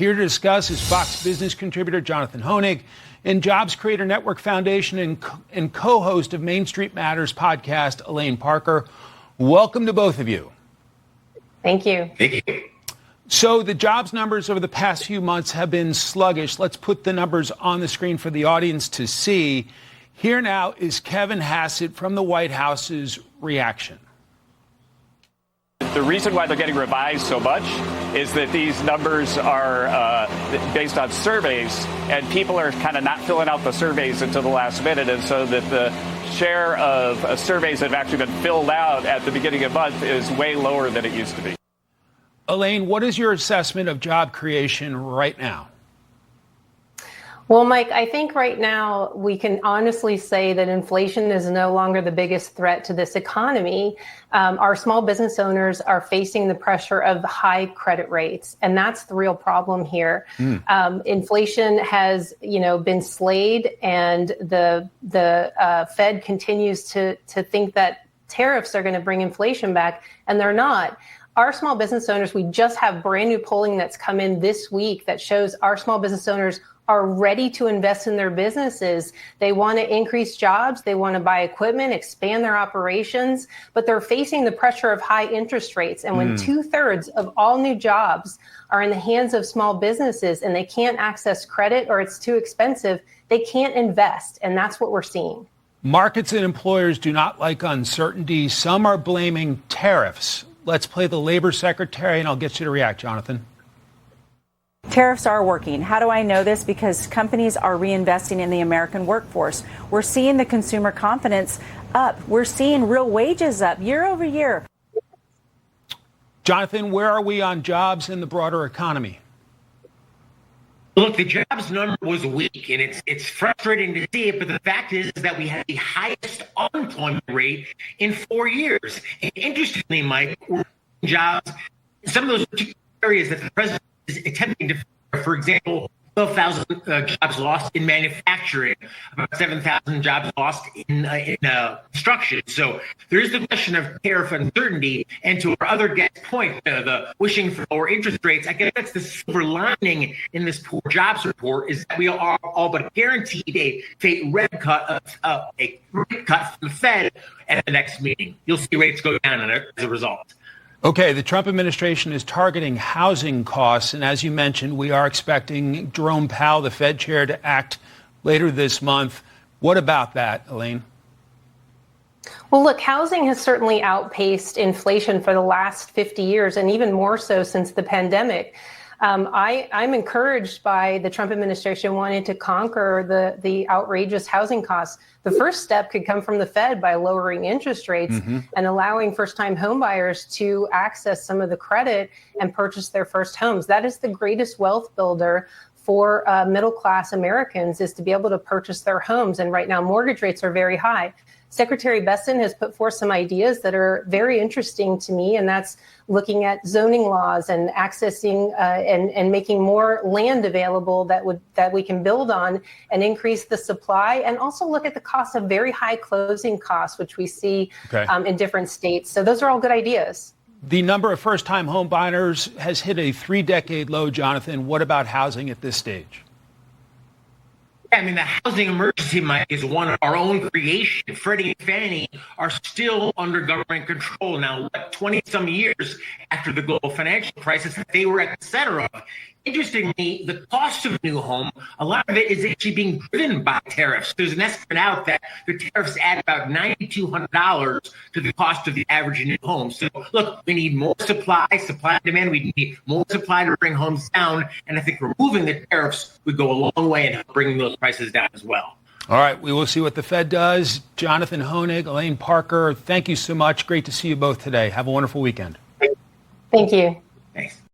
Here to discuss is Fox Business contributor Jonathan Hoenig and Jobs Creator Network Foundation and co-host of Main Street Matters podcast, Elaine Parker. Welcome to both of you. Thank you. Thank you. So the jobs numbers over the past few months have been sluggish. Let's put the numbers on the screen for the audience to see. Here now is Kevin Hassett from the White House's reaction. The reason why they're getting revised so much is that these numbers are based on surveys, and people are kind of not filling out the surveys until the last minute, and so that the share of surveys that have actually been filled out at the beginning of the month is way lower than it used to be. Elaine, what is your assessment of job creation right now? Well, Mike, I think right now we can honestly say that inflation is no longer the biggest threat to this economy. Our small business owners are facing the pressure of high credit rates, and that's the real problem here. Inflation has, been slayed, and the Fed continues to think that tariffs are going to bring inflation back, and they're not. Our small business owners, we just have brand new polling that's come in this week that shows our small business owners are ready to invest in their businesses. They want to increase jobs. They want to buy equipment, expand their operations, but they're facing the pressure of high interest rates. And when 2/3 of all new jobs are in the hands of small businesses and they can't access credit or it's too expensive, they can't invest. And that's what we're seeing. Markets and employers do not like uncertainty. Some are blaming tariffs. Let's play the labor secretary, and I'll get you to react, Jonathan. Tariffs are working. How do I know this? Because companies are reinvesting in the American workforce. We're seeing the consumer confidence up. We're seeing real wages up year over year. Jonathan, where are we on jobs in the broader economy? Look, the jobs number was weak, and it's frustrating to see it, but the fact is that we had the highest unemployment rate in 4 years. And interestingly, Mike, we're jobs, some of those areas that the president is attempting to, for example, 12,000 jobs lost in manufacturing, about 7,000 jobs lost in construction. So there is the question of tariff uncertainty. And to our other guest point, the wishing for lower interest rates, I guess that's the silver lining in this poor jobs report is that we are all but guaranteed a rate cut from the Fed at the next meeting. You'll see rates go down as a result. Okay, the Trump administration is targeting housing costs, and as you mentioned, we are expecting Jerome Powell, the Fed chair, to act later this month. What about that, Elaine? Well, look, housing has certainly outpaced inflation for the last 50 years, and even more so since the pandemic. I'm encouraged by the Trump administration wanting to conquer the outrageous housing costs. The first step could come from the Fed by lowering interest rates and allowing first-time homebuyers to access some of the credit and purchase their first homes. That is the greatest wealth builder for middle-class Americans, is to be able to purchase their homes. And right now, mortgage rates are very high. Secretary Besson has put forth some ideas that are very interesting to me, and that's looking at zoning laws and accessing and making more land available that we can build on and increase the supply, and also look at the cost of very high closing costs, which we see in different states. So those are all good ideas. The number of first-time home buyers has hit a 3-decade low, Jonathan. What about housing at this stage? I mean, the housing emergency, Mike, is one of our own creation. Freddie and Fannie are still under government control now, 20-some years after the global financial crisis that they were at the center of. Interestingly, the cost of a new home, a lot of it is actually being driven by tariffs. There's an estimate out that the tariffs add about $9,200 to the cost of the average new home. So, look, we need more supply and demand. We need more supply to bring homes down. And I think removing the tariffs would go a long way in bringing those prices down as well. All right, we will see what the Fed does. Jonathan Hoenig, Elaine Parker, thank you so much. Great to see you both today. Have a wonderful weekend. Thank you. Thanks.